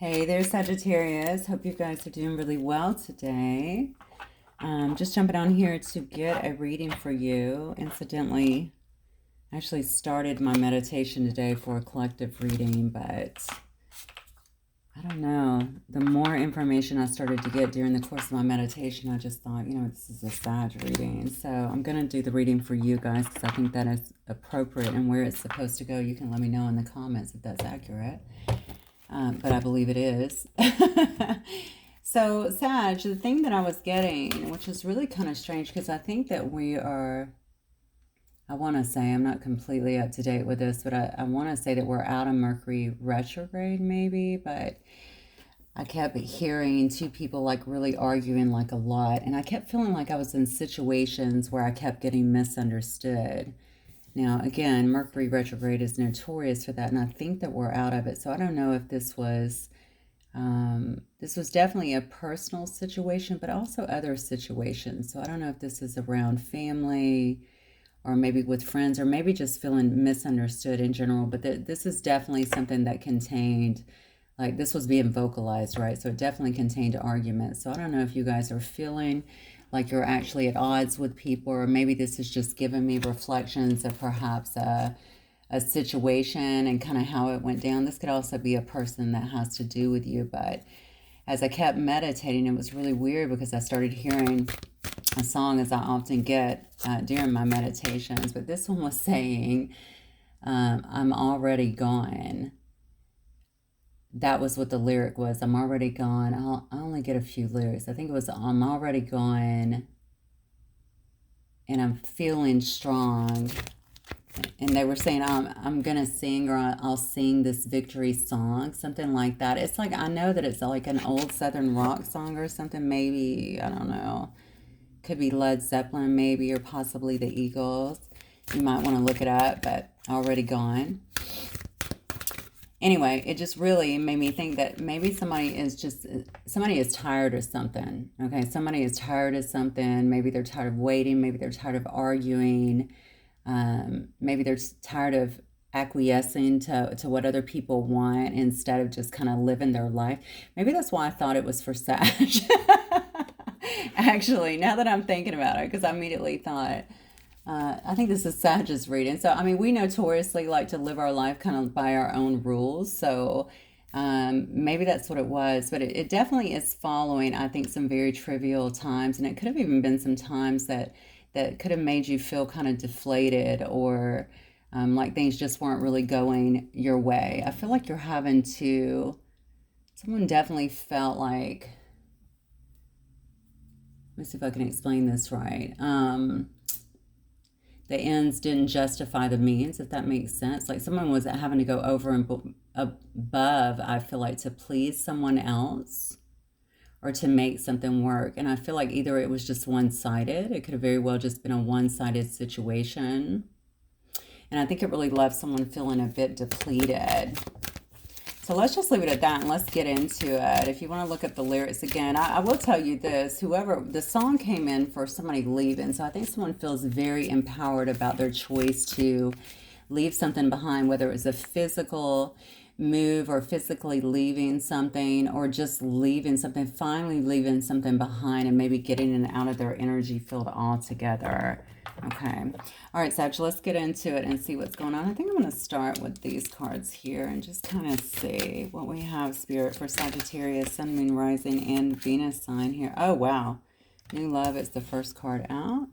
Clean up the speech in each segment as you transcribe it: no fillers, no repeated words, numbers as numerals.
Hey there, Sagittarius. Hope you guys are doing really well today. Just jumping on here to get a reading for you. Incidentally, I actually started my meditation today for a collective reading, but I don't know. The more information I started to get during the course of my meditation, I just thought, this is a Sag reading. So I'm going to do the reading for you guys because I think that is appropriate and where it's supposed to go. You can let me know in the comments if that's accurate. But I believe it is. So, Sag, the thing that I was getting, which is really kind of strange because I think that I want to say, I'm not completely up to date with this, but I want to say that we're out of Mercury retrograde maybe, but I kept hearing two people like really arguing like a lot, and I kept feeling like I was in situations where I kept getting misunderstood. Now, again, Mercury retrograde is notorious for that, and I think that we're out of it. So I don't know if this was definitely a personal situation, but also other situations. So I don't know if this is around family or maybe with friends or maybe just feeling misunderstood in general. But this is definitely something that contained, like this was being vocalized, right? So it definitely contained arguments. So I don't know if you guys are feeling like you're actually at odds with people, or maybe this is just giving me reflections of perhaps a situation and kind of how it went down. This could also be a person that has to do with you, but as I kept meditating, it was really weird because I started hearing a song, as I often get during my meditations, but this one was saying, I'm already gone. That was what the lyric was. I'm already gone. I only get a few lyrics. I think it was, I'm already gone and I'm feeling strong. And they were saying, I'm going to sing, or I'll sing this victory song, something like that. It's like, I know that it's like an old Southern rock song or something, maybe, I don't know. Could be Led Zeppelin maybe, or possibly the Eagles. You might want to look it up, but already gone. Anyway, it just really made me think that maybe somebody is tired of something. Okay, somebody is tired of something. Maybe they're tired of waiting. Maybe they're tired of arguing. Maybe they're tired of acquiescing to what other people want instead of just kind of living their life. Maybe that's why I thought it was for Sag. Actually, now that I'm thinking about it, because I immediately thought, I think this is Sag's reading. So, I mean, we notoriously like to live our life kind of by our own rules. So, maybe that's what it was. But it definitely is following, I think, some very trivial times. And it could have even been some times that could have made you feel kind of deflated, or like things just weren't really going your way. I feel like someone definitely felt like, let me see if I can explain this right. The ends didn't justify the means, if that makes sense. Like someone was having to go over and above, I feel like, to please someone else or to make something work. And I feel like either it was just one-sided. It could have very well just been a one-sided situation. And I think it really left someone feeling a bit depleted. So let's just leave it at that and let's get into it. If you want to look at the lyrics again, I will tell you this. The song came in for somebody leaving. So I think someone feels very empowered about their choice to leave something behind, whether it was a physical move or physically leaving something, or just leaving something, finally leaving something behind and maybe getting it out of their energy field altogether. Okay. All right, Sag, let's get into it and see what's going on. I think I'm going to start with these cards here and just kind of see what we have, Spirit, for Sagittarius, Sun, Moon, Rising, and Venus sign here. Oh, wow. New love is the first card out.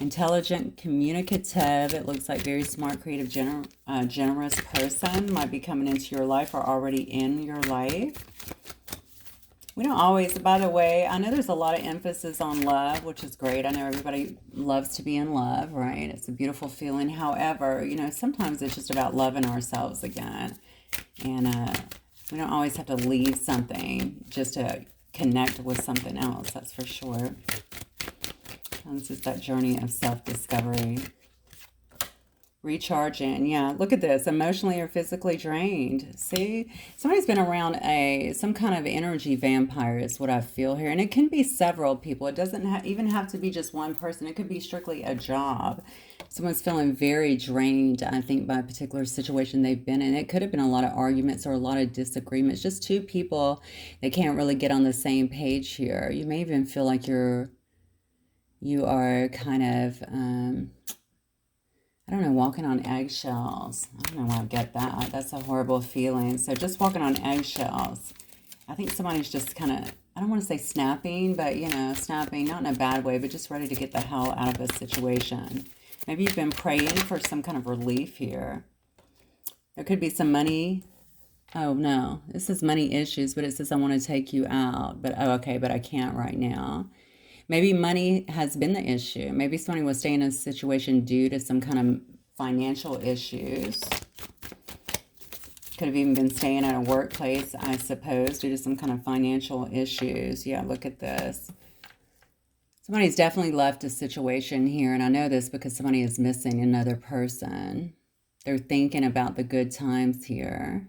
Intelligent, communicative. It looks like very smart, creative, generous person might be coming into your life or already in your life. We don't always, by the way, I know there's a lot of emphasis on love, which is great. I know everybody loves to be in love, right? It's a beautiful feeling. However, sometimes it's just about loving ourselves again. And we don't always have to leave something just to connect with something else, that's for sure. And this is that journey of self-discovery. Recharging. Yeah, look at this. Emotionally or physically drained. See? Somebody's been around some kind of energy vampire is what I feel here. And it can be several people. It doesn't even have to be just one person. It could be strictly a job. Someone's feeling very drained, I think, by a particular situation they've been in. It could have been a lot of arguments or a lot of disagreements. Just two people that can't really get on the same page here. You may even feel like you are kind of I don't know, walking on eggshells. I don't know why I get that. That's a horrible feeling. So just walking on eggshells. I think somebody's just kind of, I don't want to say snapping, but, you know, snapping, not in a bad way, but just ready to get the hell out of a situation. Maybe you've been praying for some kind of relief here. There could be some money. Oh, no. This is money issues, but it says I want to take you out. But, oh, okay, but I can't right now. Maybe money has been the issue. Maybe somebody was staying in a situation due to some kind of financial issues. Could have even been staying at a workplace, I suppose, due to some kind of financial issues. Yeah, look at this. Somebody's definitely left a situation here, and I know this because somebody is missing another person. They're thinking about the good times here.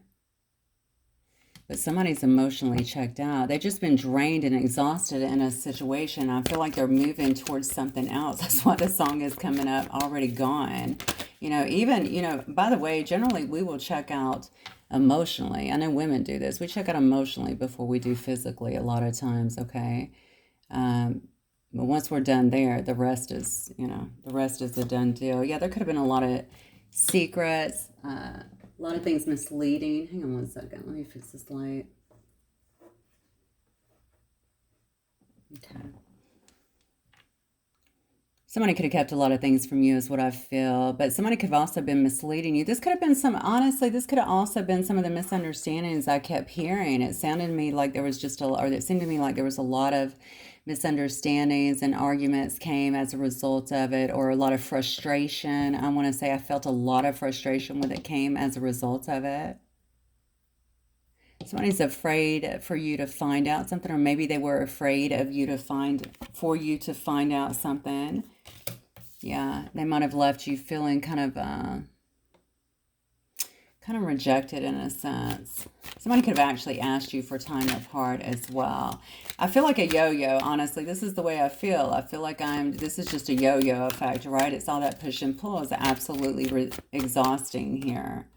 But somebody's emotionally checked out. They've just been drained and exhausted in a situation. I feel like they're moving towards something else. That's why the song is coming up, already gone. You know, even, you know, by the way, generally we will check out emotionally. I know women do this. We check out emotionally before we do physically a lot of times, okay? But once we're done there, the rest is, you know, the rest is a done deal. Yeah, there could have been a lot of secrets, a lot of things misleading. Hang on one second. Let me fix this light. Okay. Somebody could have kept a lot of things from you is what I feel. But somebody could have also been misleading you. This could have been honestly, this could have also been some of the misunderstandings I kept hearing. It sounded to me like there was it seemed to me like there was a lot of misunderstandings and arguments came as a result of it, or a lot of frustration. I want to say I felt a lot of frustration when it came as a result of it. Somebody's afraid for you to find out something, or maybe they were afraid of you to find out something. Yeah, they might have left you feeling kind of rejected in a sense. Somebody could have actually asked you for time apart as well. I feel like a yo-yo, honestly. This is the way I feel. I feel like this is just a yo-yo effect, right? It's all that push and pull is absolutely exhausting here.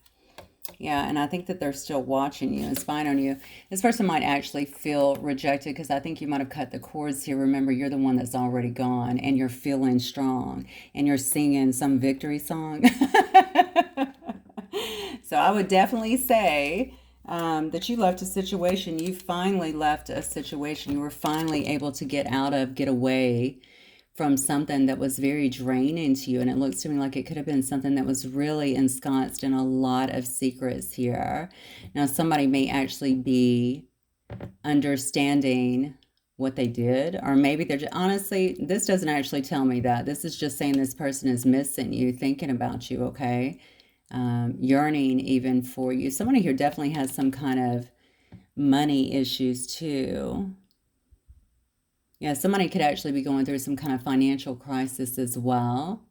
Yeah, and I think that they're still watching you and spying on you. This person might actually feel rejected because I think you might have cut the cords here. Remember, you're the one that's already gone, and you're feeling strong, and you're singing some victory song. So I would definitely say that you left a situation. You finally left a situation. You were finally able to get away from something that was very draining to you. And it looks to me like it could have been something that was really ensconced in a lot of secrets here. Now, somebody may actually be understanding what they did, or maybe they're just, honestly, this doesn't actually tell me that. This is just saying this person is missing you, thinking about you, okay? Yearning even for you. Somebody here definitely has some kind of money issues too. Yeah, somebody could actually be going through some kind of financial crisis as well.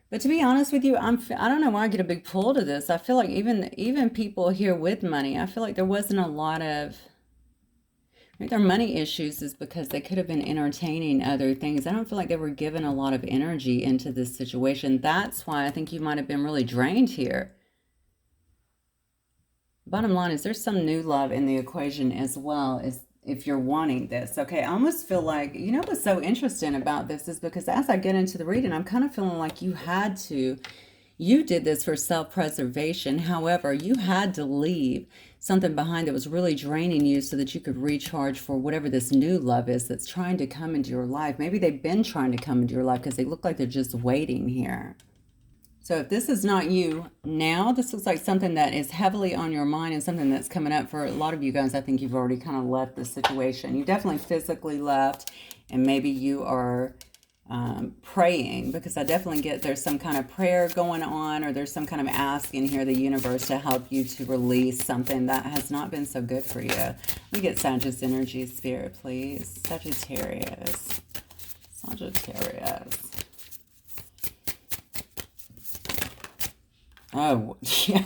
But to be honest with you, I don't know why I get a big pull to this. I feel like even people here with money, I feel like there wasn't a lot of, maybe their money issues is because they could have been entertaining other things. I don't feel like they were given a lot of energy into this situation. That's why I think you might have been really drained here. Bottom line is there's some new love in the equation as well, as if you're wanting this. Okay, I almost feel like, you know what's so interesting about this is because as I get into the reading, I'm kind of feeling like you did this for self-preservation. However, you had to leave something behind that was really draining you so that you could recharge for whatever this new love is that's trying to come into your life. Maybe they've been trying to come into your life because they look like they're just waiting here. So if this is not you now, this looks like something that is heavily on your mind and something that's coming up for a lot of you guys. I think you've already kind of left the situation. You definitely physically left, and maybe you are praying, because I definitely get there's some kind of prayer going on, or there's some kind of asking here the universe to help you to release something that has not been so good for you. Let me get Sagittarius energy, spirit, please. Sagittarius. Oh, yeah.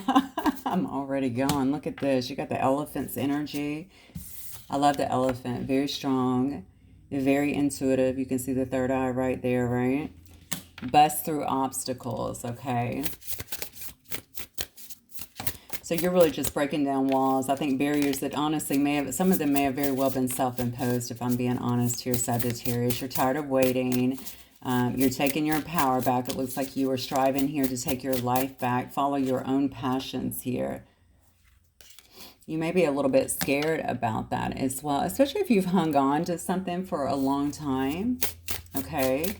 I'm already gone. Look at this. You got the elephant's energy. I love the elephant. Very strong, very intuitive. You can see the third eye right there, right? Bust through obstacles, okay? So you're really just breaking down walls. I think barriers that honestly may have, some of them may have very well been self-imposed, if I'm being honest here, Sagittarius. You're tired of waiting. You're taking your power back. It looks like you are striving here to take your life back. Follow your own passions here. You may be a little bit scared about that as well, especially if you've hung on to something for a long time, okay?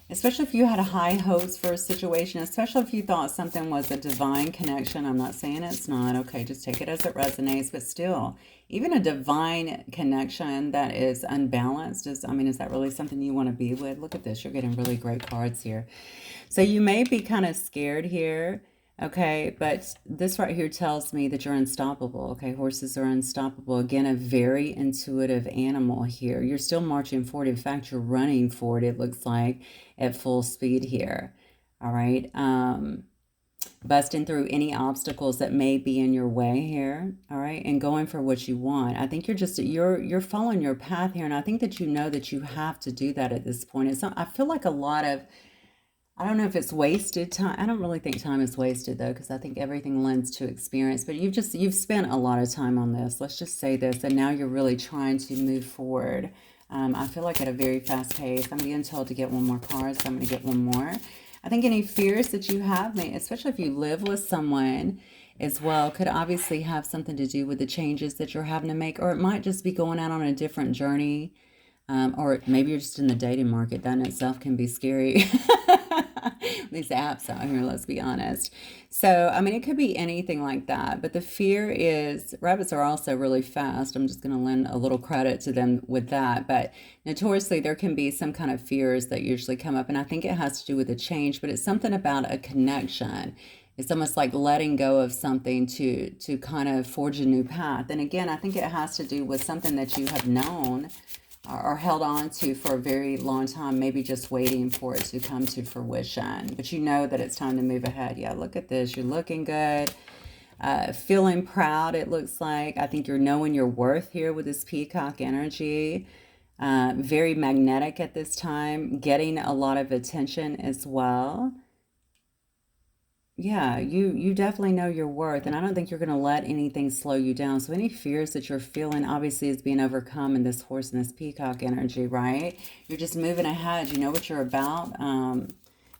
Especially if you had high hopes for a situation, especially if you thought something was a divine connection. I'm not saying it's not, okay? Just take it as it resonates, but still, even a divine connection that is unbalanced is, I mean, is that really something you want to be with? Look at this. You're getting really great cards here. So you may be kind of scared here. Okay, but this right here tells me that you're unstoppable. Okay, horses are unstoppable. Again, a very intuitive animal here. You're still marching forward. In fact, you're running forward, it looks like, at full speed here. All right. Busting through any obstacles that may be in your way here. All right, and going for what you want. I think you're following your path here, and I think that you know that you have to do that at this point. It's not, I feel like a lot of, I don't know if it's wasted time. I don't really think time is wasted though, because I think everything lends to experience. But you've spent a lot of time on this. Let's just say this, and now you're really trying to move forward. I feel like at a very fast pace. I'm being told to get one more card, so I'm going to get one more. I think any fears that you have, especially if you live with someone as well, could obviously have something to do with the changes that you're having to make, or it might just be going out on a different journey. Or maybe you're just in the dating market. That in itself can be scary. These apps out here, let's be honest. So, I mean, it could be anything like that. But the fear is, rabbits are also really fast. I'm just going to lend a little credit to them with that. But notoriously, there can be some kind of fears that usually come up. And I think it has to do with a change, but it's something about a connection. It's almost like letting go of something to kind of forge a new path. And again, I think it has to do with something that you have known or held on to for a very long time, maybe just waiting for it to come to fruition. But you know that it's time to move ahead. Yeah, look at this. You're looking good. Feeling proud, it looks like. I think you're knowing your worth here with this peacock energy. Very magnetic at this time. Getting a lot of attention as well. Yeah, you definitely know your worth, and I don't think you're going to let anything slow you down. So any fears that you're feeling obviously is being overcome in this horse and this peacock energy, right? You're just moving ahead. You know what you're about.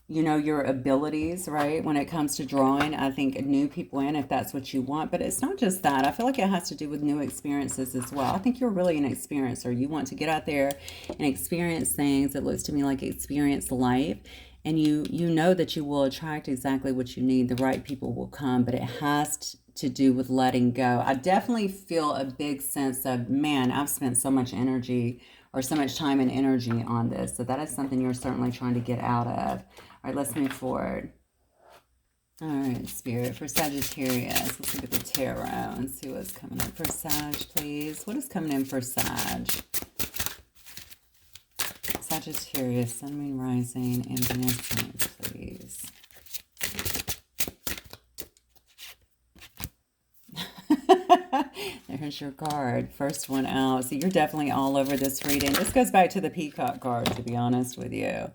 You know your abilities, right? When it comes to drawing, I think new people in if that's what you want. But it's not just that. I feel like it has to do with new experiences as well. I think you're really an experiencer. You want to get out there and experience things. It looks to me like experience life. And you know that you will attract exactly what you need. The right people will come, but it has to do with letting go. I definitely feel a big sense of, man, I've spent so much energy or so much time and energy on this. So that is something you're certainly trying to get out of. All right, let's move forward. All right, Spirit, for Sagittarius. Let's look at the tarot and see what's coming up for Sag, please. What is coming in for Sag? Sagittarius, Sun, Moon, Rising, and Venus, please. There's your card. First one out. So you're definitely all over this reading. This goes back to the peacock card, to be honest with you.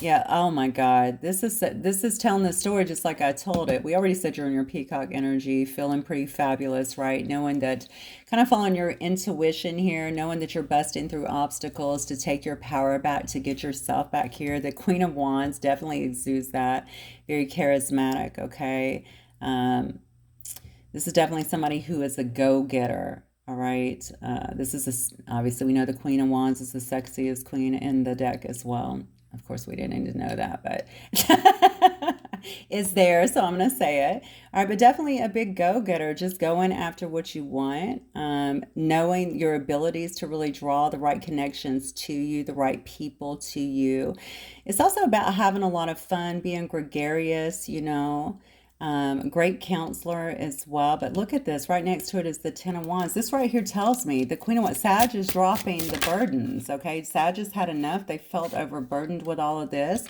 Yeah, oh my God. This is telling the story just like I told it. We already said you're in your peacock energy, feeling pretty fabulous, right? Knowing that, kind of following your intuition here, knowing that you're busting through obstacles to take your power back, to get yourself back here. The Queen of Wands definitely exudes that. Very charismatic, okay? This is definitely somebody who is a go-getter. All right. Obviously we know the Queen of Wands is the sexiest queen in the deck as well. Of course, we didn't need to know that, but it's there, so I'm going to say it. All right, but definitely a big go-getter, just going after what you want, knowing your abilities to really draw the right connections to you, the right people to you. It's also about having a lot of fun, being gregarious, you know. Great counselor as well. But look at this. Right next to it is the Ten of Wands. This right here tells me the Queen of Wands. Sag is dropping the burdens, okay? Sag has had enough. They felt overburdened with all of this.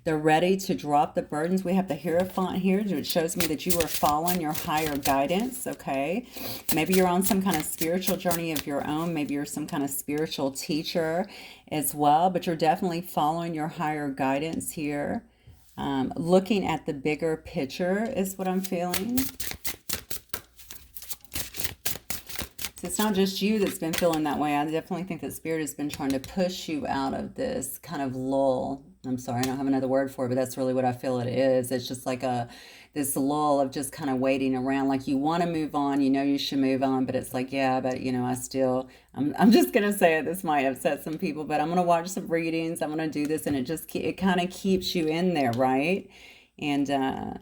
They're ready to drop the burdens. We have the Hierophant here, which shows me that you are following your higher guidance, okay? Maybe you're on some kind of spiritual journey of your own. Maybe you're some kind of spiritual teacher as well, but you're definitely following your higher guidance here. Looking at the bigger picture is what I'm feeling. It's not just you that's been feeling that way. I definitely think that Spirit has been trying to push you out of this kind of lull. I'm sorry, I don't have another word for it, but that's really what I feel it is. It's just like this lull of just kind of waiting around. Like you want to move on, you know you should move on, but it's like, yeah, but you know, I'm just going to say it. This might upset some people, but I'm going to watch some readings. I'm going to do this, and it kind of keeps you in there, right? And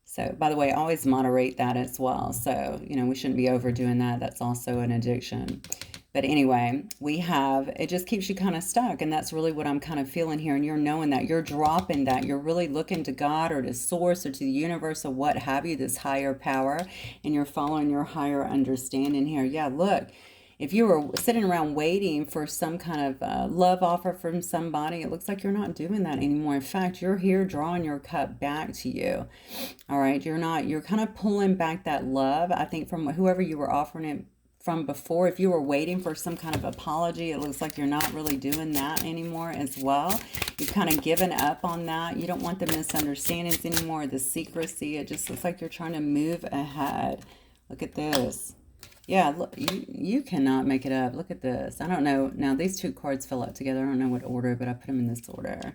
so, by the way, always moderate that as well. So, you know, we shouldn't be overdoing that. That's also an addiction. But anyway, it just keeps you kind of stuck. And that's really what I'm kind of feeling here. And you're knowing that. You're dropping that. You're really looking to God or to Source or to the universe or what have you, this higher power. And you're following your higher understanding here. Yeah, look. If you were sitting around waiting for some kind of love offer from somebody, it looks like you're not doing that anymore. In fact, you're here drawing your cup back to you. All right, you're kind of pulling back that love, I think, from whoever you were offering it from before. If you were waiting for some kind of apology, it looks like you're not really doing that anymore as well. You've kind of given up on that. You don't want the misunderstandings anymore, the secrecy. It just looks like you're trying to move ahead. Look at this. Yeah, look, you cannot make it up. Look at this. I don't know. Now, these two cards fell out together. I don't know what order, but I put them in this order.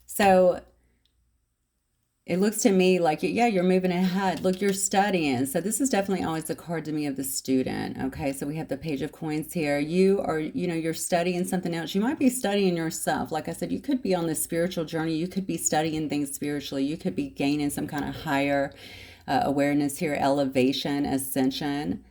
So it looks to me like, yeah, you're moving ahead. Look, you're studying. So this is definitely always a card to me of the student. Okay, so we have the Page of Coins here. You're studying something else. You might be studying yourself. Like I said, you could be on this spiritual journey. You could be studying things spiritually. You could be gaining some kind of higher awareness here, elevation, ascension.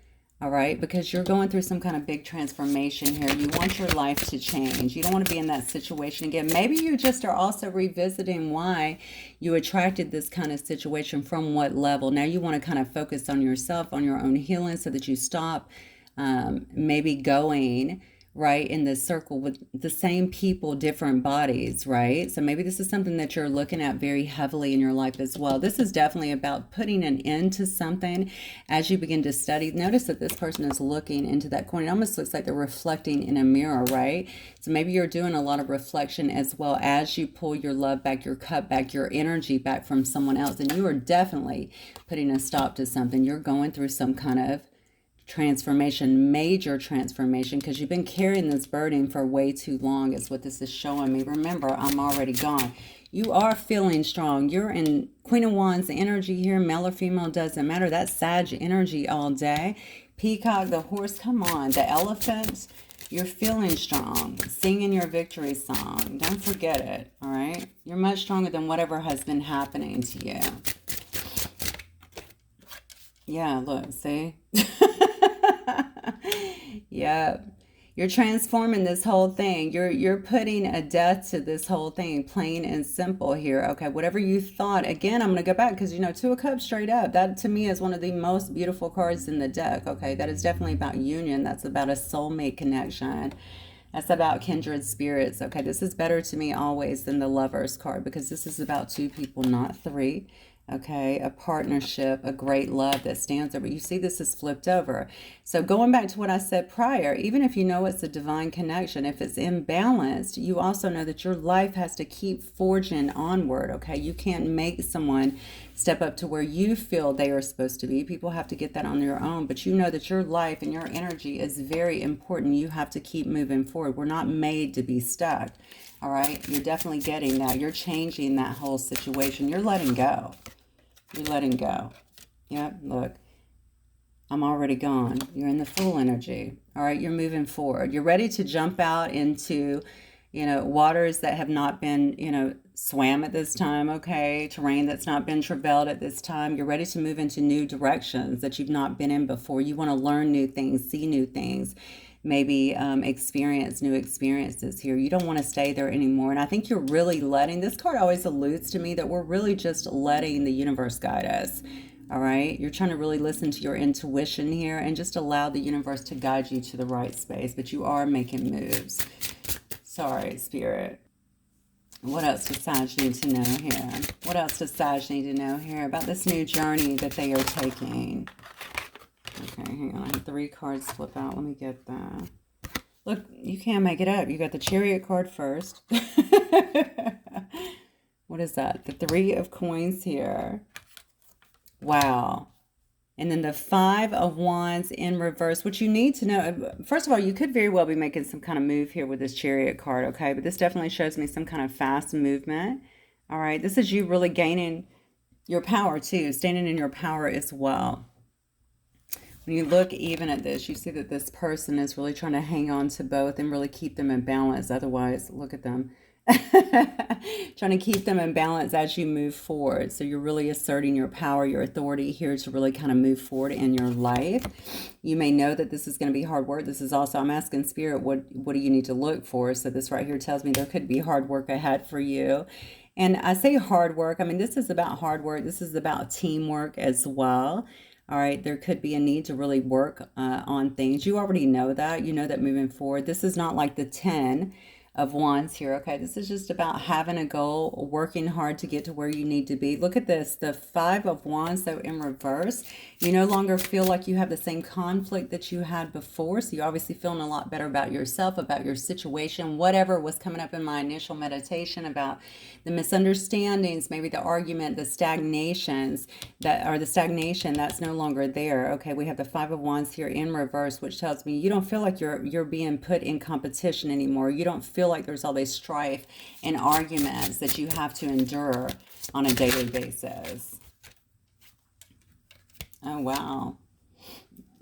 All right, because you're going through some kind of big transformation here. You want your life to change. You don't want to be in that situation again. Maybe you just are also revisiting why you attracted this kind of situation, from what level. Now you want to kind of focus on yourself, on your own healing, so that you stop maybe going right in this circle with the same people, different bodies, right? So maybe this is something that you're looking at very heavily in your life as well. This is definitely about putting an end to something as you begin to study. Notice that this person is looking into that coin. It almost looks like they're reflecting in a mirror, right? So maybe you're doing a lot of reflection as well as you pull your love back, your cup back, your energy back from someone else. And you are definitely putting a stop to something. You're going through some kind of transformation, major transformation, because you've been carrying this burden for way too long is what this is showing me. Remember, I'm already gone. You are feeling strong. You're in Queen of Wands energy here. Male or female, doesn't matter. That's Sag energy all day. Peacock, the horse, come on. The elephant, you're feeling strong. Singing your victory song. Don't forget it, all right? You're much stronger than whatever has been happening to you. Yeah, look, see? Yeah, you're transforming this whole thing. You're putting a death to this whole thing, plain and simple here. Okay, whatever you thought. Again, I'm going to go back because, Two of Cups straight up. That, to me, is one of the most beautiful cards in the deck. Okay, that is definitely about union. That's about a soulmate connection. That's about kindred spirits. Okay, this is better to me always than the Lovers card, because this is about two people, not three. Okay, a partnership, a great love that stands over. You see, this is flipped over. So going back to what I said prior, even if you know it's a divine connection, if it's imbalanced, you also know that your life has to keep forging onward. Okay, you can't make someone step up to where you feel they are supposed to be. People have to get that on their own, but you know that your life and your energy is very important. You have to keep moving forward. We're not made to be stuck. All right, you're definitely getting that. You're changing that whole situation. You're letting go. You're letting go. Yep, look. I'm already gone. You're in the full energy. All right, you're moving forward. You're ready to jump out into, waters that have not been, swam at this time, okay? Terrain that's not been traveled at this time. You're ready to move into new directions that you've not been in before. You want to learn new things, see new things, maybe experience new experiences here. You don't want to stay there anymore. And I think you're really letting, this card always alludes to me that we're really just letting the universe guide us. All right. You're trying to really listen to your intuition here and just allow the universe to guide you to the right space. But you are making moves. Sorry, Spirit. What else does Sag need to know here? What else does Sag need to know here about this new journey that they are taking? Okay, hang on. I had 3 cards flip out. Let me get that. Look, you can't make it up. You got the Chariot card first. What is that? The 3 of Coins here. Wow. And then the 5 of Wands in reverse. What you need to know, first of all, you could very well be making some kind of move here with this Chariot card, okay? But this definitely shows me some kind of fast movement. All right, this is you really gaining your power too, standing in your power as well. When you look even at this, you see that this person is really trying to hang on to both and really keep them in balance. Otherwise, look at them. Trying to keep them in balance as you move forward. So you're really asserting your power, your authority here to really kind of move forward in your life. You may know that this is going to be hard work. This is also, I'm asking Spirit, what do you need to look for? So this right here tells me there could be hard work ahead for you. And I say hard work. I mean, this is about hard work. This is about teamwork as well. All right, there could be a need to really work on things. You already know that. You know that moving forward. This is not like the 10 of Wands here, okay? This is just about having a goal, working hard to get to where you need to be. Look at this, the 5 of Wands, though, in reverse. You no longer feel like you have the same conflict that you had before, so you're obviously feeling a lot better about yourself, about your situation, whatever was coming up in my initial meditation about the misunderstandings, maybe the argument, the stagnations, the stagnation that's no longer there. Okay, we have the 5 of Wands here in reverse, which tells me you don't feel like you're being put in competition anymore. You don't feel like there's all this strife and arguments that you have to endure on a daily basis. Oh, wow.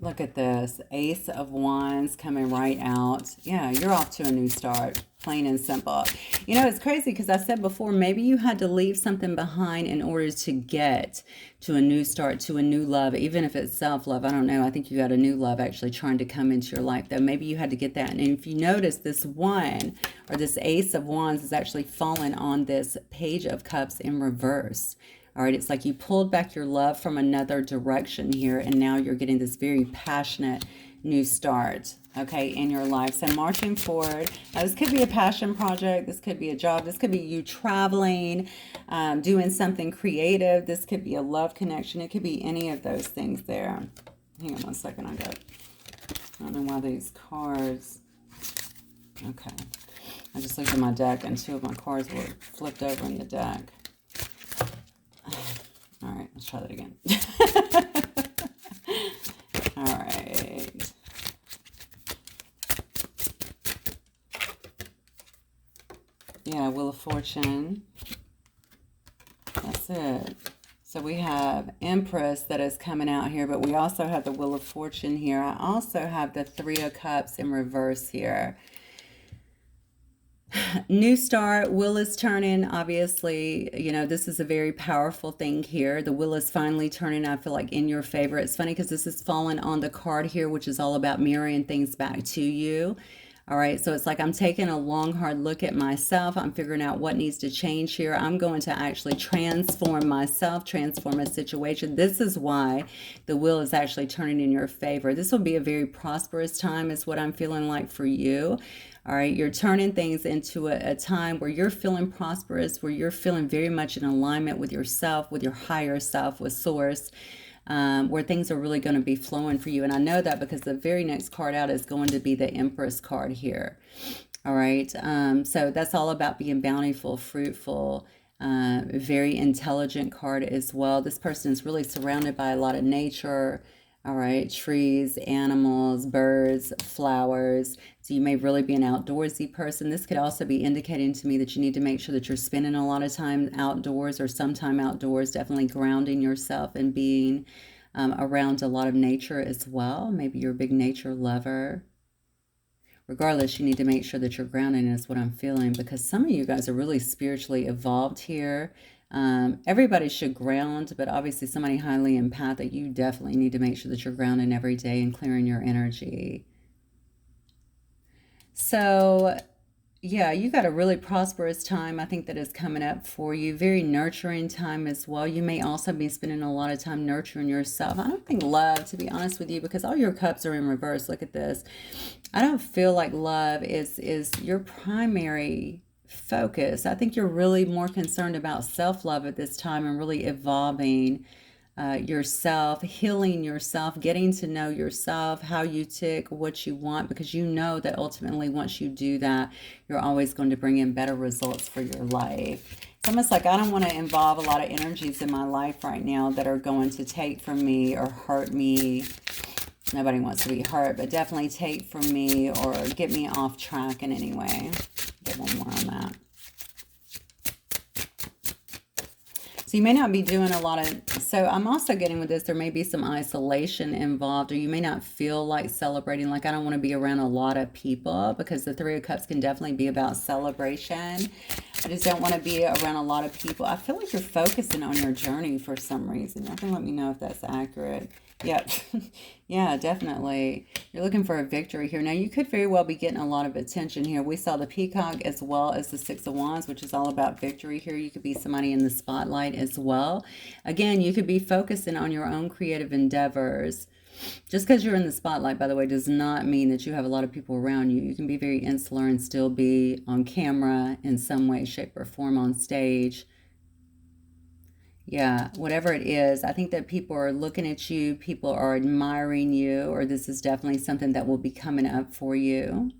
Look at this. Ace of Wands coming right out. Yeah, you're off to a new start. Plain and simple. You know, it's crazy because I said before, maybe you had to leave something behind in order to get to a new start, to a new love, even if it's self-love. I don't know. I think you got a new love actually trying to come into your life, though. Maybe you had to get that. And if you notice, this 1 or this Ace of Wands is actually falling on this Page of Cups in reverse. All right, it's like you pulled back your love from another direction here, and now you're getting this very passionate new start, okay, in your life. So marching forward, now this could be a passion project, this could be a job, this could be you traveling, doing something creative, this could be a love connection, it could be any of those things there. Hang on one second, I don't know why these cards, okay, I just looked at my deck and 2 of my cards were flipped over in the deck. All right, let's try that again. All right. Yeah, Wheel of Fortune. That's it. So we have Empress that is coming out here, but we also have the Wheel of Fortune here. I also have the 3 of Cups in reverse here. New start, wheel is turning. Obviously, you know, this is a very powerful thing here. The wheel is finally turning, I feel like, in your favor. It's funny because this is falling on the card here, which is all about mirroring things back to you. All right, so it's like I'm taking a long, hard look at myself. I'm figuring out what needs to change here. I'm going to actually transform myself, transform a situation. This is why the wheel is actually turning in your favor. This will be a very prosperous time is what I'm feeling like for you. All right, you're turning things into a time where you're feeling prosperous, where you're feeling very much in alignment with yourself, with your higher self, with Source. Where things are really going to be flowing for you. And I know that because the very next card out is going to be the Empress card here. All right. So that's all about being bountiful, fruitful, very intelligent card as well. This person is really surrounded by a lot of nature. All right. Trees, animals, birds, flowers. So you may really be an outdoorsy person. This could also be indicating to me that you need to make sure that you're spending a lot of time outdoors or some time outdoors, definitely grounding yourself and being around a lot of nature as well. Maybe you're a big nature lover. Regardless, you need to make sure that you're grounding is what I'm feeling, because some of you guys are really spiritually evolved here. Everybody should ground, but obviously somebody highly empathic, you definitely need to make sure that you're grounding every day and clearing your energy. So yeah, you got a really prosperous time, I think, that is coming up for you. Very nurturing time as well. You may also be spending a lot of time nurturing yourself. I don't think love, to be honest with you, because all your cups are in reverse. Look at this. I don't feel like love is your primary focus. I think you're really more concerned about self-love at this time and really evolving yourself, healing yourself, getting to know yourself, how you tick, what you want, because you know that ultimately once you do that, you're always going to bring in better results for your life. It's almost like I don't want to involve a lot of energies in my life right now that are going to take from me or hurt me. Nobody wants to be hurt, but definitely take from me or get me off track in any way. Get one more on that. So you may not be doing a lot of, so I'm also getting with this, there may be some isolation involved, or you may not feel like celebrating. Like I don't want to be around a lot of people, because the Three of Cups can definitely be about celebration. I just don't want to be around a lot of people. I feel like you're focusing on your journey for some reason. You can let me know if that's accurate. Yep. Yeah, definitely. You're looking for a victory here. Now, you could very well be getting a lot of attention here. We saw the Peacock as well as the Six of Wands, which is all about victory here. You could be somebody in the spotlight as well. Again, you could be focusing on your own creative endeavors. Just because you're in the spotlight, by the way, does not mean that you have a lot of people around you. You can be very insular and still be on camera in some way, shape, or form on stage. Yeah, whatever it is, I think that people are looking at you, people are admiring you, or this is definitely something that will be coming up for you.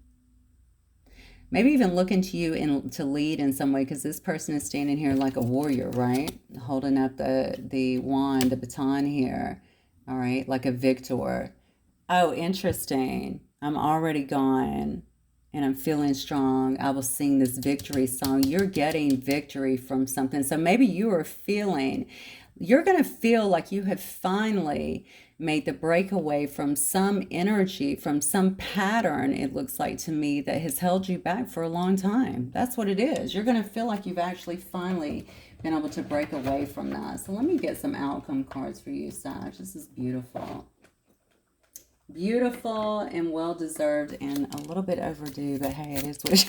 Maybe even looking to you to lead in some way, because this person is standing here like a warrior, right? Holding up the wand, the baton here, all right, like a victor. Oh, interesting. I'm already gone and I'm feeling strong. I will sing this victory song. You're getting victory from something. So maybe you are feeling, you're going to feel like you have finally made the breakaway from some energy, from some pattern, it looks like to me, that has held you back for a long time. That's what it is. You're going to feel like you've actually finally been able to break away from that. So let me get some outcome cards for you, Sag. This is beautiful. Beautiful and well-deserved and a little bit overdue, but hey, it is what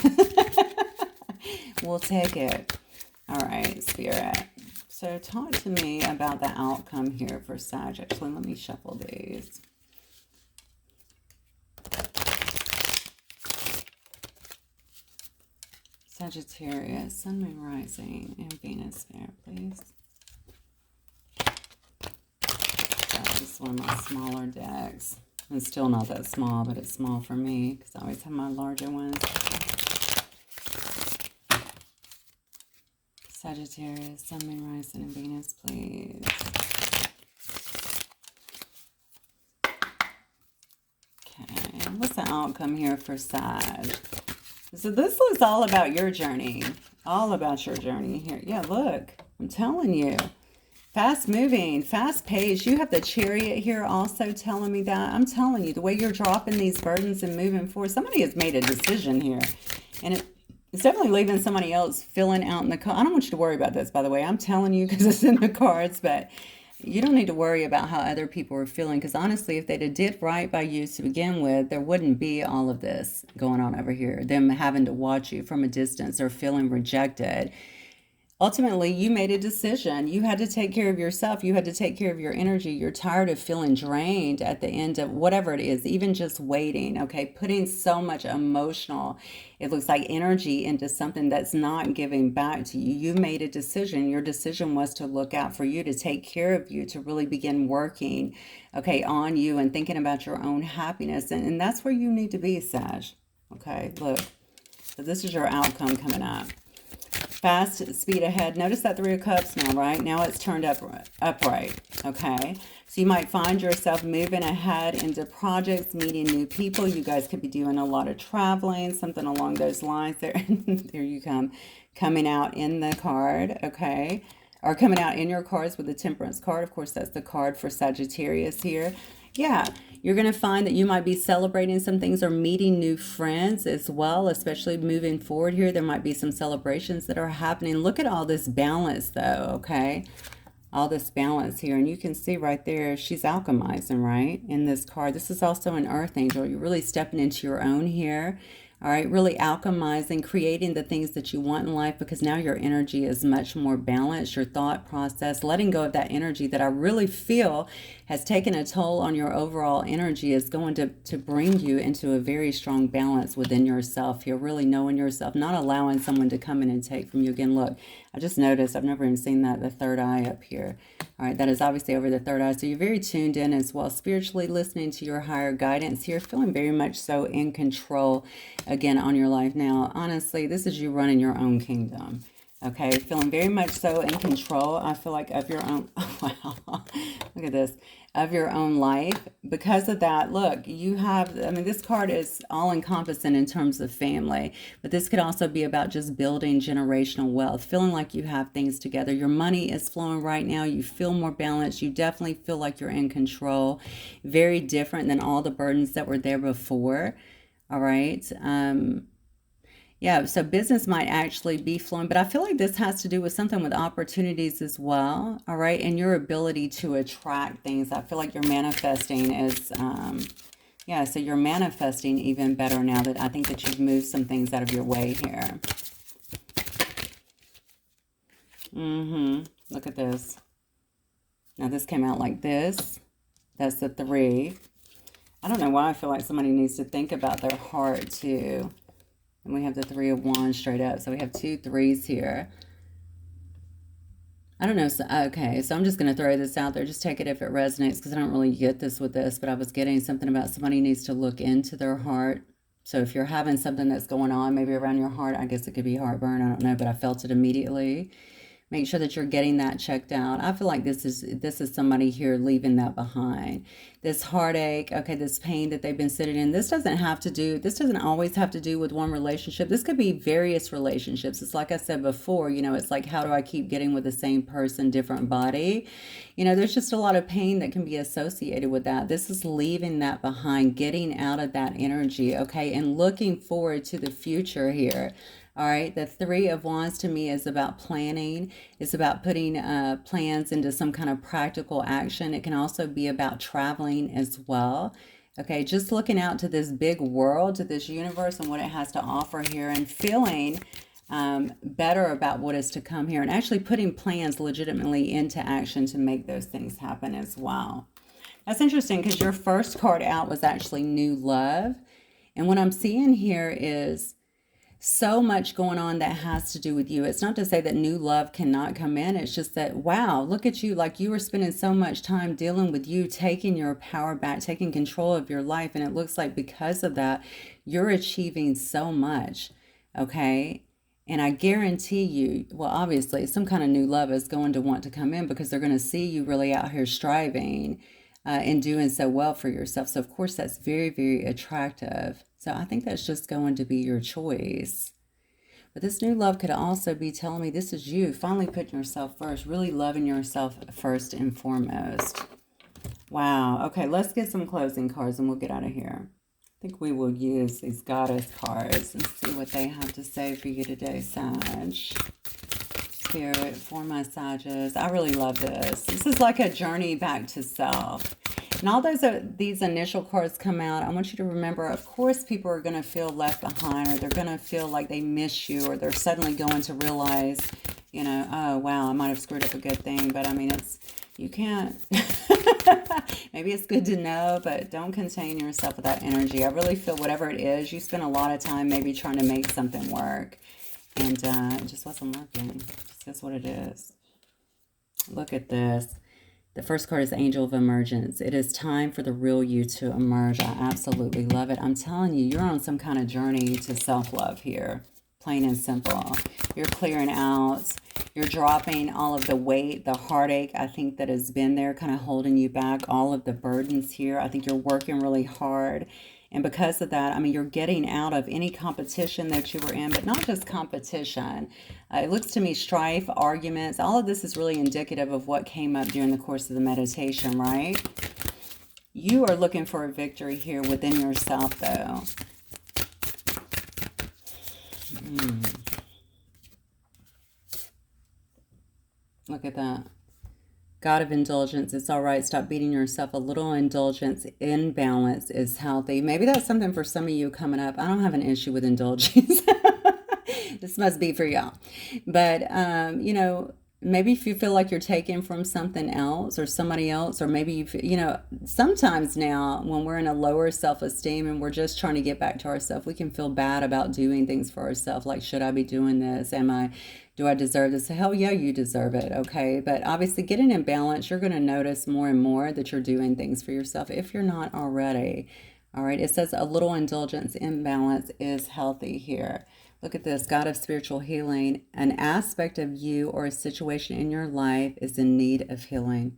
we'll take it. All right, Spirit. So talk to me about the outcome here for Sag. Actually, let me shuffle these. Sagittarius, Sun, Moon, Rising, and Venus there, please. This is one of my smaller decks. It's still not that small, but it's small for me because I always have my larger ones. Sagittarius, Sun, Moon, Rising, and Venus, please. Okay, what's the outcome here for Sag? So this looks all about your journey. All about your journey here. Yeah, look, I'm telling you. Fast moving, fast paced. You have the Chariot here also telling me that. I'm telling you, the way you're dropping these burdens and moving forward, somebody has made a decision here. And it's definitely leaving somebody else filling out in the car. I don't want you to worry about this, by the way. I'm telling you because it's in the cards, but you don't need to worry about how other people are feeling, because honestly, if they'd have did right by you to begin with, there wouldn't be all of this going on over here. Them having to watch you from a distance or feeling rejected. Ultimately, you made a decision. You had to take care of yourself. You had to take care of your energy. You're tired of feeling drained at the end of whatever it is, even just waiting, okay? Putting so much emotional, it looks like energy into something that's not giving back to you. You made a decision. Your decision was to look out for you, to take care of you, to really begin working, okay, on you and thinking about your own happiness. And that's where you need to be, Sag, okay? Look, so this is your outcome coming up. Fast speed ahead. Notice that Three of Cups now, right? Now it's turned upright, okay? So you might find yourself moving ahead into projects, meeting new people. You guys could be doing a lot of traveling, something along those lines there. There you come, coming out in the card, okay? Or coming out in your cards with the Temperance card. Of course, that's the card for Sagittarius here. Yeah, you're going to find that you might be celebrating some things or meeting new friends as well, especially moving forward here. There might be some celebrations that are happening. Look at all this balance, though, okay? All this balance here. And you can see right there, she's alchemizing, right, in this card. This is also an Earth Angel. You're really stepping into your own here. All right, really alchemizing, creating the things that you want in life, because now your energy is much more balanced, your thought process, letting go of that energy that I really feel has taken a toll on your overall energy is going to bring you into a very strong balance within yourself. You're really knowing yourself, not allowing someone to come in and take from you. Again, look, I just noticed, I've never even seen that, the third eye up here. All right, that is obviously over the third eye. So you're very tuned in as well, spiritually listening to your higher guidance here, feeling very much so in control again on your life now. Honestly, this is you running your own kingdom. Okay, feeling very much so in control, I feel like, of your own, wow, look at this, of your own life. Because of that, look, you have, I mean, this card is all encompassing in terms of family, but this could also be about just building generational wealth, feeling like you have things together. Your money is flowing right now. You feel more balanced. You definitely feel like you're in control. Very different than all the burdens that were there before. All right. Yeah, so business might actually be flowing, but I feel like this has to do with something with opportunities as well, all right, and your ability to attract things. I feel like your manifesting is, yeah, so you're manifesting even better now that I think that you've moved some things out of your way here. Look at this. Now this came out like this. That's the 3. I don't know why I feel like somebody needs to think about their heart too. And we have the 3 of Wands straight up. So we have 2 3s here. I don't know. So, okay, so I'm just going to throw this out there. Just take it if it resonates, because I don't really get this with this. But I was getting something about somebody needs to look into their heart. So if you're having something that's going on, maybe around your heart, I guess it could be heartburn. I don't know, but I felt it immediately. Make sure that you're getting that checked out. I feel like this is somebody here leaving that behind. This heartache, okay, this pain that they've been sitting in. This doesn't always have to do with one relationship. This could be various relationships. It's like I said before, you know, it's like, how do I keep getting with the same person, different body? You know, there's just a lot of pain that can be associated with that. This is leaving that behind, getting out of that energy, okay, and looking forward to the future here. All right, the 3 of Wands to me is about planning. It's about putting plans into some kind of practical action. It can also be about traveling as well. Okay, just looking out to this big world, to this universe and what it has to offer here, and feeling better about what is to come here, and actually putting plans legitimately into action to make those things happen as well. That's interesting, because your first card out was actually new love. And what I'm seeing here is so much going on that has to do with you. It's not to say that new love cannot come in. It's just that, wow, look at you. Like, you were spending so much time dealing with you, taking your power back, taking control of your life. And it looks like because of that, you're achieving so much. Okay. And I guarantee you, well, obviously some kind of new love is going to want to come in, because they're going to see you really out here striving and doing so well for yourself. So of course that's very, very attractive. So I think that's just going to be your choice. But this new love could also be telling me this is you finally putting yourself first, really loving yourself first and foremost. Wow. Okay, let's get some closing cards and we'll get out of here. I think we will use these goddess cards and see what they have to say for you today, Sag. Spirit, for my Sages. I really love this. This is like a journey back to self. And all these initial cards come out, I want you to remember, of course, people are going to feel left behind, or they're going to feel like they miss you, or they're suddenly going to realize, you know, oh, wow, I might have screwed up a good thing. But I mean, you can't. Maybe it's good to know, but don't contain yourself with that energy. I really feel whatever it is, you spend a lot of time maybe trying to make something work, and it just wasn't working. That's what it is. Look at this. The first card is Angel of Emergence. It is time for the real you to emerge. I absolutely love it. I'm telling you, you're on some kind of journey to self-love here. Plain and simple. You're clearing out. You're dropping all of the weight, the heartache, I think, that has been there kind of holding you back. All of the burdens here. I think you're working really hard. And because of that, I mean, you're getting out of any competition that you were in, but not just competition. It looks to me strife, arguments, all of this is really indicative of what came up during the course of the meditation, right? You are looking for a victory here within yourself, though. Look at that. God of indulgence, it's all right. Stop beating yourself. A little indulgence in balance is healthy. Maybe that's something for some of you coming up. I don't have an issue with indulgence. This must be for y'all. But, maybe if you feel like you're taking from something else or somebody else, or maybe sometimes now when we're in a lower self-esteem and we're just trying to get back to ourselves, we can feel bad about doing things for ourselves. Like, should I be doing this? Do I deserve this? Hell yeah, you deserve it. Okay. But obviously getting in balance, you're going to notice more and more that you're doing things for yourself if you're not already. All right. It says a little indulgence in balance is healthy here. Look at this, God of spiritual healing. An aspect of you or a situation in your life is in need of healing.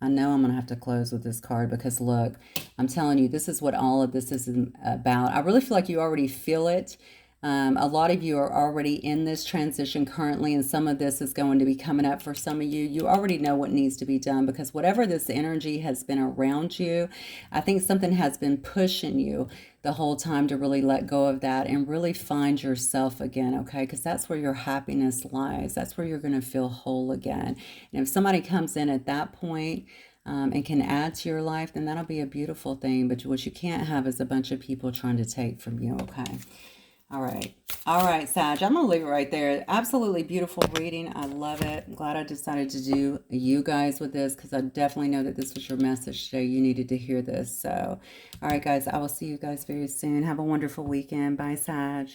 I know I'm going to have to close with this card because look, I'm telling you, this is what all of this is about. I really feel like you already feel it. A lot of you are already in this transition currently, and some of this is going to be coming up for some of you. You already know what needs to be done because whatever this energy has been around you, I think something has been pushing you the whole time to really let go of that and really find yourself again, okay? Because that's where your happiness lies. That's where you're going to feel whole again. And if somebody comes in at that point, and can add to your life, then that'll be a beautiful thing. But what you can't have is a bunch of people trying to take from you, okay? All right. All right, Sag. I'm going to leave it right there. Absolutely beautiful reading. I love it. I'm glad I decided to do you guys with this because I definitely know that this was your message today. You needed to hear this. So, all right, guys. I will see you guys very soon. Have a wonderful weekend. Bye, Sag.